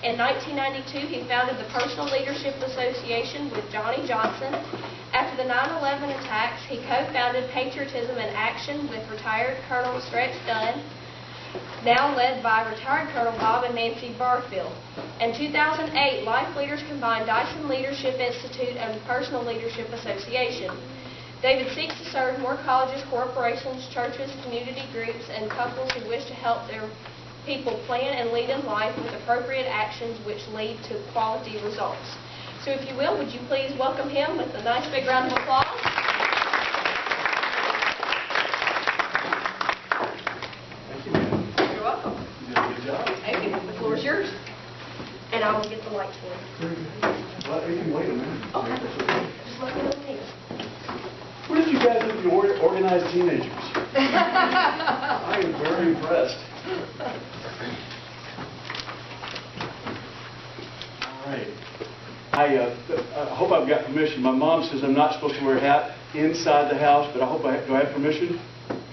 In 1992, he founded the Personal Leadership Association with Johnny Johnson. After the 9/11 attacks, he co-founded Patriotism in Action with retired Colonel Stretch Dunn, now led by retired Colonel Bob and Nancy Barfield. In 2008, Life Leaders combined Dyson Leadership Institute and Personal Leadership Association. David seeks to serve more colleges, corporations, churches, community groups, and couples who wish to help their people plan and lead in life with appropriate actions which lead to quality results. So if you will, would you please welcome him with a nice big round of applause? Thank you, ma'am. You're welcome. You did a good job. Thank you. The floor is yours. And I will get the lights for you. Very good. Well, you can wait a minute. Okay. Just let me know when. What did you guys do with your organized teenagers? I am very impressed. All right. I hope I've got permission. My mom says I'm not supposed to wear a hat inside the house, but I hope do I have permission?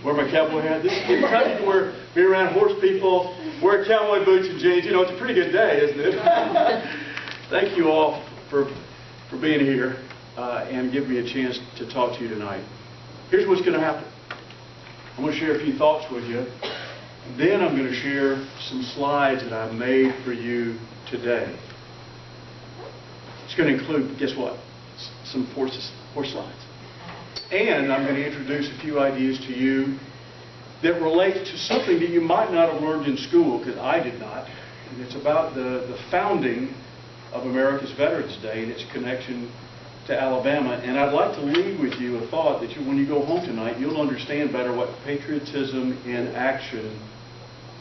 Wear my cowboy hat. This is the time you can be around horse people, wear cowboy boots and jeans. You know, it's a pretty good day, isn't it? Thank you all for being here and giving me a chance to talk to you tonight. Here's what's going to happen. I'm going to share a few thoughts with you. Then I'm going to share some slides that I made for you today. It's going to include, guess what? Some horse slides. And I'm going to introduce a few ideas to you that relate to something that you might not have learned in school, because I did not. And it's about the founding of America's Veterans Day and its connection to Alabama. And I'd like to leave with you a thought that when you go home tonight, you'll understand better what patriotism in action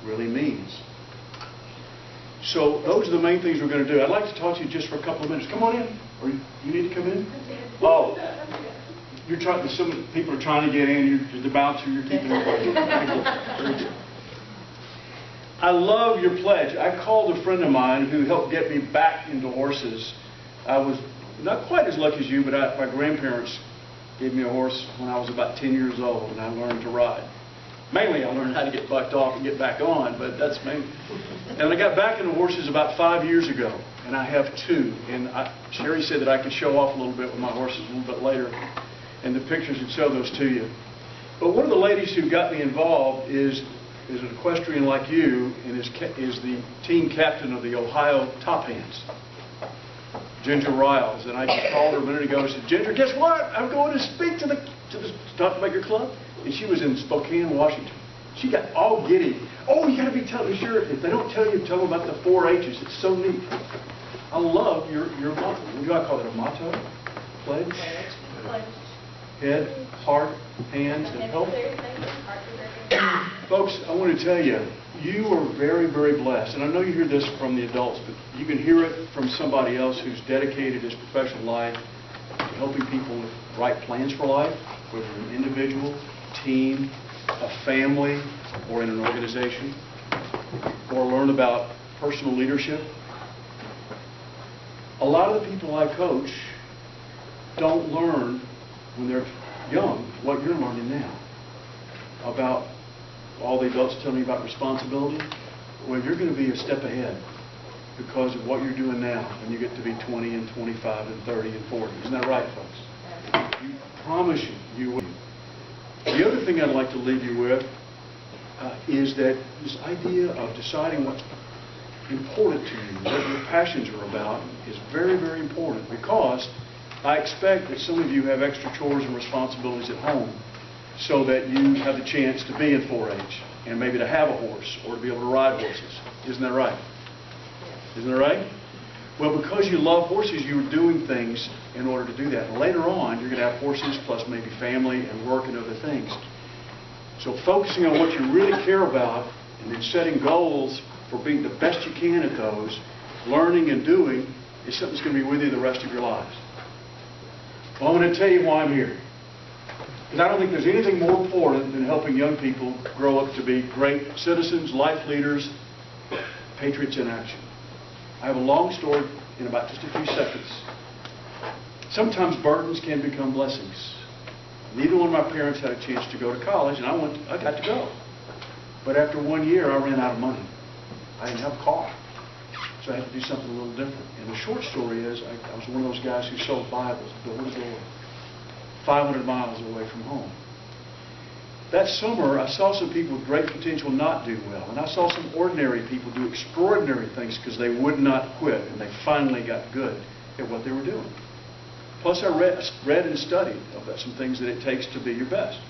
really means. So those are the main things we're going to do. I'd like to talk to you just for a couple of minutes. Come on in. Or you need to come in? Oh, you're trying. Some people are trying to get in. You're the bouncer. You're keeping everybody. I love your pledge. I called a friend of mine who helped get me back into horses. I was not quite as lucky as you, but my grandparents gave me a horse when I was about 10 years old, and I learned to ride. Mainly, I learned how to get bucked off and get back on, but that's mainly. And I got back into horses about 5 years ago, and I have two. And Sherry said that I could show off a little bit with my horses a little bit later, and the pictures would show those to you. But one of the ladies who got me involved is an equestrian like you, and is the team captain of the Ohio Top Hands, Ginger Riles. And I just called her a minute ago and said, Ginger, guess what? I'm going to speak to the Stockmaker Club. And she was in Spokane, Washington. She got all giddy. Oh, you got to be telling me, sure. If they don't tell you, tell them about the 4-H's. It's so neat. I love your motto. What do I call it? A motto? Pledge? Head, heart, hands, and hope. Folks, I want to tell you, you are very, very blessed. And I know you hear this from the adults, but you can hear it from somebody else who's dedicated his professional life to helping people with right plans for life, whether an individual, team, a family, or in an organization, or learn about personal leadership. A lot of the people I coach don't learn when they're young what you're learning now about all the adults telling you about responsibility. Well, you're going to be a step ahead because of what you're doing now when you get to be 20 and 25 and 30 and 40. Isn't that right, folks? You promise you will. The other thing I'd like to leave you with is that this idea of deciding what's important to you, what your passions are about, is very, very important, because I expect that some of you have extra chores and responsibilities at home so that you have the chance to be in 4-H and maybe to have a horse or to be able to ride horses. Isn't that right? Isn't that right? Well, because you love horses, you're doing things in order to do that. And later on, you're going to have horses plus maybe family and work and other things. So focusing on what you really care about and then setting goals for being the best you can at those, learning and doing, is something that's going to be with you the rest of your lives. Well, I'm going to tell you why I'm here. Because I don't think there's anything more important than helping young people grow up to be great citizens, life leaders, patriots in action. I have a long story in about just a few seconds. Sometimes burdens can become blessings. Neither one of my parents had a chance to go to college, and I got to go. But after 1 year, I ran out of money. I didn't have a car. So I had to do something a little different. And the short story is, I was one of those guys who sold Bibles door to door, 500 miles away from home. That summer, I saw some people with great potential not do well. And I saw some ordinary people do extraordinary things because they would not quit. And they finally got good at what they were doing. Plus, I read and studied about some things that it takes to be your best.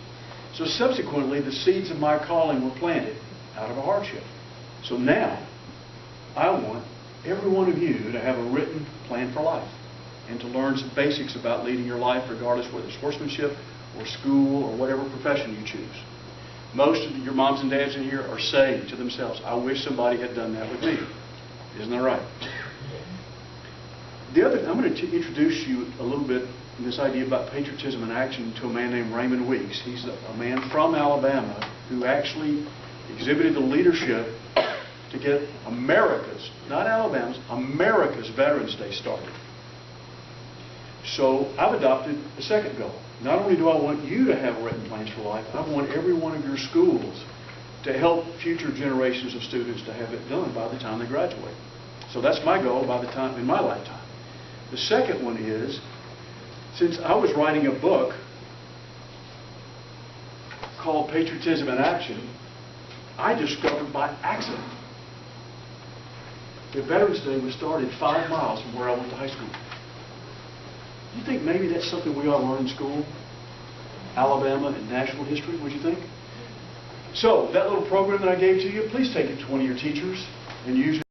So subsequently, the seeds of my calling were planted out of a hardship. So now, I want every one of you to have a written plan for life and to learn some basics about leading your life, regardless whether it's horsemanship or school or whatever profession you choose. Most of your moms and dads in here are saying to themselves, I wish somebody had done that with me. Isn't that right? I'm going to introduce you a little bit in this idea about patriotism in action to a man named Raymond Weeks. He's a man from Alabama who actually exhibited the leadership to get America's, not Alabama's, America's Veterans Day started. So I've adopted a second goal. Not only do I want you to have written plans for life, I want every one of your schools to help future generations of students to have it done by the time they graduate. So that's my goal by the time in my lifetime. The second one is, since I was writing a book called Patriotism in Action, I discovered by accident that Veterans Day was started 5 miles from where I went to high school. Do you think maybe that's something we ought to learn in school? Alabama and national history, what do you think? So, that little program that I gave to you, please take it to one of your teachers and use it.